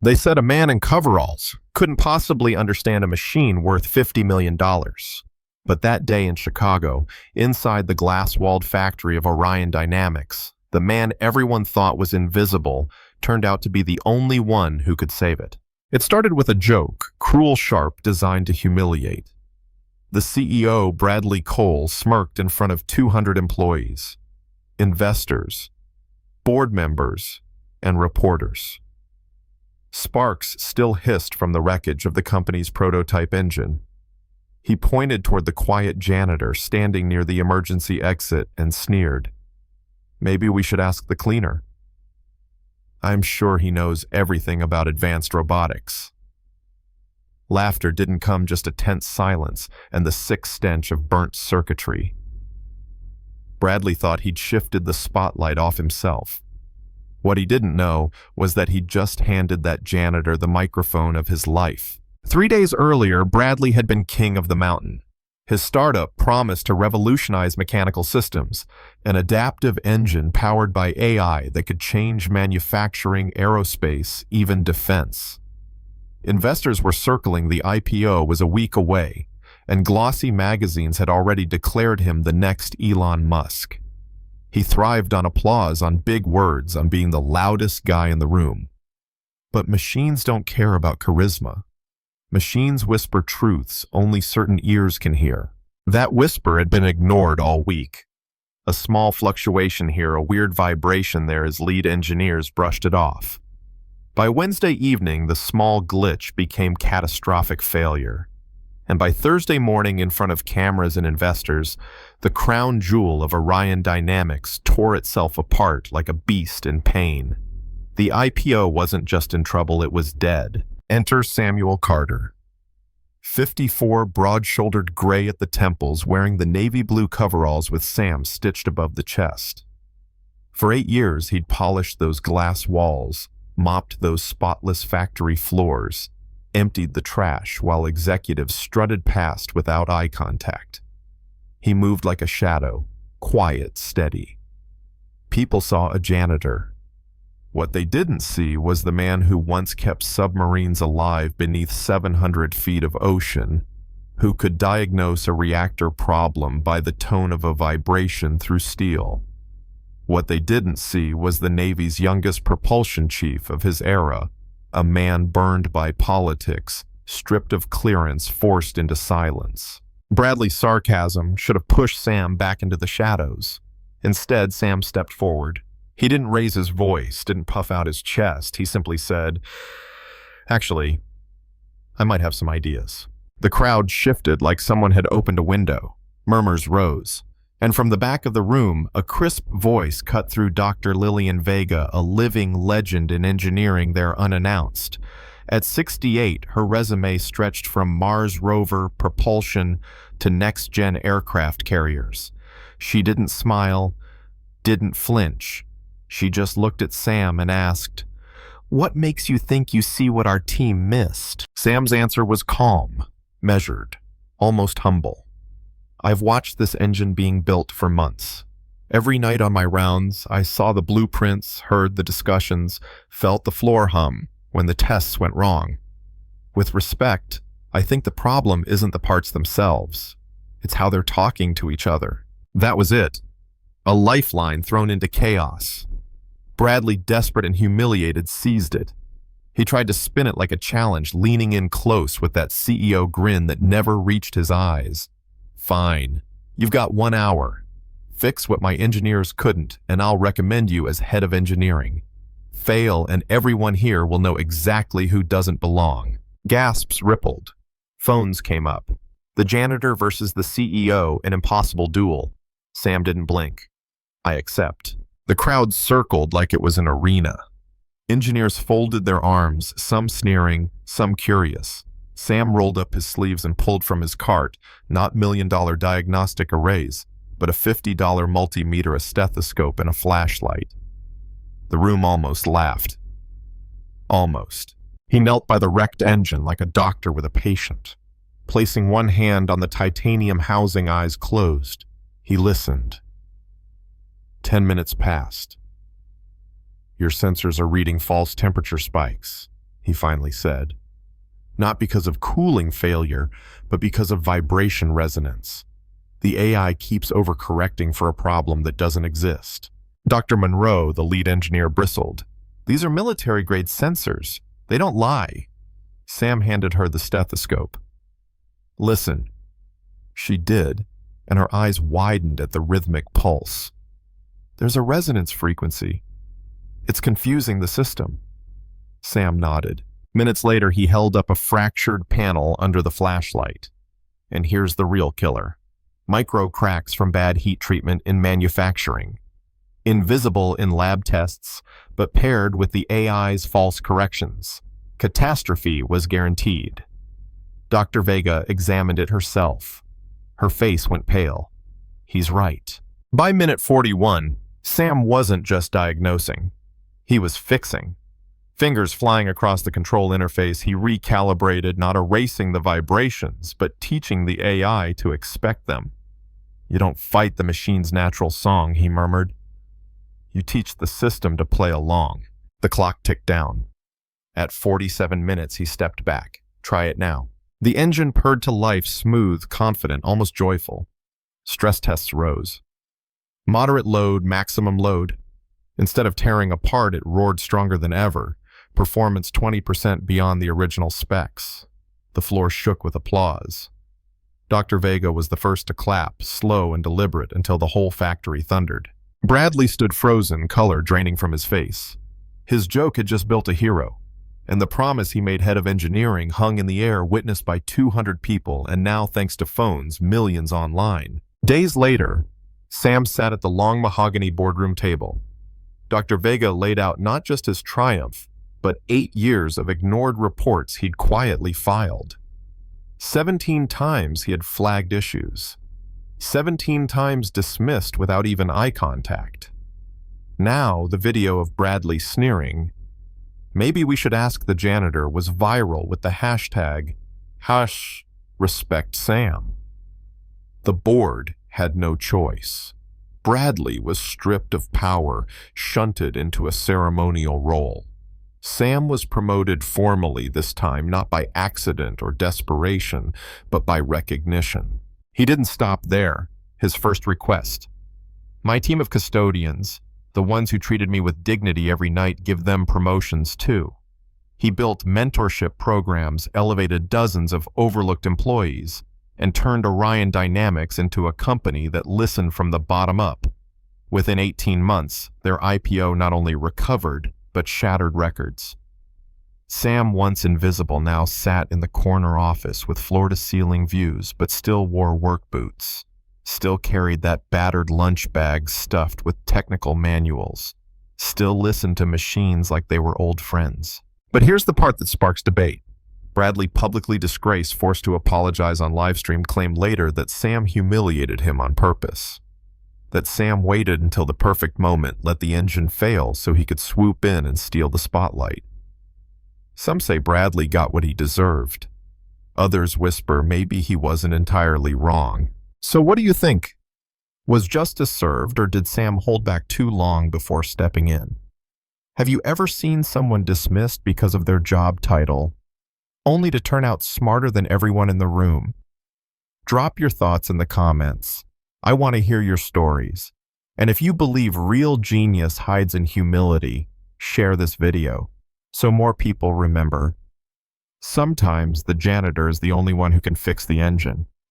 They said a man in coveralls couldn't possibly understand a machine worth $50 million. But that day in Chicago, inside the glass-walled factory of Orion Dynamics, the man everyone thought was invisible turned out to be the only one who could save it. It started with a joke, cruel sharp, designed to humiliate. The CEO, Bradley Cole, smirked in front of 200 employees, investors, board members, and reporters. Sparks still hissed from the wreckage of the company's prototype engine. He pointed toward the quiet janitor standing near the emergency exit and sneered. Maybe we should ask the cleaner. I'm sure he knows everything about advanced robotics. Laughter didn't come, just a tense silence and the sick stench of burnt circuitry. Bradley thought he'd shifted the spotlight off himself. What he didn't know was that he'd just handed that janitor the microphone of his life. 3 days earlier, Bradley had been king of the mountain. His startup promised to revolutionize mechanical systems, an adaptive engine powered by AI that could change manufacturing, aerospace, even defense. Investors were circling the IPO was a week away, and glossy magazines had already declared him the next Elon Musk. He thrived on applause, on big words, on being the loudest guy in the room. But machines don't care about charisma. Machines whisper truths only certain ears can hear. That whisper had been ignored all week. A small fluctuation here, a weird vibration there as lead engineers brushed it off. By Wednesday evening, the small glitch became catastrophic failure. And by Thursday morning, in front of cameras and investors, the crown jewel of Orion Dynamics tore itself apart like a beast in pain. The IPO wasn't just in trouble, it was dead. Enter Samuel Carter. 54, broad-shouldered, gray at the temples, wearing the navy blue coveralls with Sam stitched above the chest. For 8 years, he'd polished those glass walls, mopped those spotless factory floors, emptied the trash while executives strutted past without eye contact. He moved like a shadow, quiet, steady. People saw a janitor. What they didn't see was the man who once kept submarines alive beneath 700 feet of ocean, who could diagnose a reactor problem by the tone of a vibration through steel. What they didn't see was the Navy's youngest propulsion chief of his era, a man burned by politics, stripped of clearance, forced into silence. Bradley's sarcasm should have pushed Sam back into the shadows. Instead, Sam stepped forward. He didn't raise his voice, didn't puff out his chest. He simply said, "Actually, I might have some ideas." The crowd shifted like someone had opened a window. Murmurs rose. And from the back of the room, a crisp voice cut through Dr. Lillian Vega, a living legend in engineering there unannounced. At 68, her resume stretched from Mars rover propulsion to next-gen aircraft carriers. She didn't smile, didn't flinch. She just looked at Sam and asked, "What makes you think you see what our team missed?" Sam's answer was calm, measured, almost humble. "I've watched this engine being built for months. Every night on my rounds, I saw the blueprints, heard the discussions, felt the floor hum when the tests went wrong. With respect, I think the problem isn't the parts themselves. It's how they're talking to each other." That was it. A lifeline thrown into chaos. Bradley, desperate and humiliated, seized it. He tried to spin it like a challenge, leaning in close with that CEO grin that never reached his eyes. "Fine. You've got 1 hour. Fix what my engineers couldn't, and I'll recommend you as head of engineering. Fail, and everyone here will know exactly who doesn't belong." Gasps rippled. Phones came up. The janitor versus the CEO, an impossible duel. Sam didn't blink. "I accept." The crowd circled like it was an arena. Engineers folded their arms, some sneering, some curious. Sam rolled up his sleeves and pulled from his cart, not million-dollar diagnostic arrays, but a $50 multimeter, a stethoscope, and a flashlight. The room almost laughed. Almost. He knelt by the wrecked engine like a doctor with a patient. Placing one hand on the titanium housing, eyes closed, he listened. 10 minutes passed. "Your sensors are reading false temperature spikes," he finally said. Not because of cooling failure, but because of vibration resonance. The AI keeps overcorrecting for a problem that doesn't exist. Dr. Monroe, the lead engineer, bristled. These are military-grade sensors. They don't lie. Sam handed her the stethoscope. Listen. She did, and her eyes widened at the rhythmic pulse. There's a resonance frequency. It's confusing the system. Sam nodded. Minutes later, he held up a fractured panel under the flashlight. And here's the real killer. Micro cracks from bad heat treatment in manufacturing. Invisible in lab tests, but paired with the AI's false corrections. Catastrophe was guaranteed. Dr. Vega examined it herself. Her face went pale. He's right. By minute 41, Sam wasn't just diagnosing. He was fixing. Fingers flying across the control interface, he recalibrated, not erasing the vibrations, but teaching the AI to expect them. You don't fight the machine's natural song, he murmured. You teach the system to play along. The clock ticked down. At 47 minutes, he stepped back. Try it now. The engine purred to life, smooth, confident, almost joyful. Stress tests rose. Moderate load, maximum load. Instead of tearing apart, it roared stronger than ever. Performance 20% beyond the original specs. The floor shook with applause. Dr. Vega was the first to clap, slow and deliberate, until the whole factory thundered. Bradley stood frozen, color draining from his face. His joke had just built a hero, and the promise he made head of engineering hung in the air, witnessed by 200 people, and now, thanks to phones, millions online. Days later, Sam sat at the long mahogany boardroom table. Dr. Vega laid out not just his triumph, but 8 years of ignored reports he'd quietly filed. 17 times he had flagged issues. 17 times dismissed without even eye contact. Now, the video of Bradley sneering, "Maybe we should ask the janitor," was viral with the hashtag #RespectSam. The board had no choice. Bradley was stripped of power, shunted into a ceremonial role. Sam was promoted formally this time, not by accident or desperation, but by recognition. He didn't stop there. His first request. My team of custodians, the ones who treated me with dignity every night, give them promotions too. He built mentorship programs, elevated dozens of overlooked employees, and turned Orion Dynamics into a company that listened from the bottom up. Within 18 months, their IPO not only recovered, but shattered records. Sam, once invisible, now sat in the corner office with floor-to-ceiling views, but still wore work boots, still carried that battered lunch bag stuffed with technical manuals, still listened to machines like they were old friends. But here's the part that sparks debate. Bradley, publicly disgraced, forced to apologize on livestream, claimed later that Sam humiliated him on purpose. That Sam waited until the perfect moment, let the engine fail so he could swoop in and steal the spotlight. Some say Bradley got what he deserved. Others whisper maybe he wasn't entirely wrong. So what do you think? Was justice served, or did Sam hold back too long before stepping in? Have you ever seen someone dismissed because of their job title, only to turn out smarter than everyone in the room? Drop your thoughts in the comments. I want to hear your stories. And if you believe real genius hides in humility, share this video so more people remember. Sometimes the janitor is the only one who can fix the engine.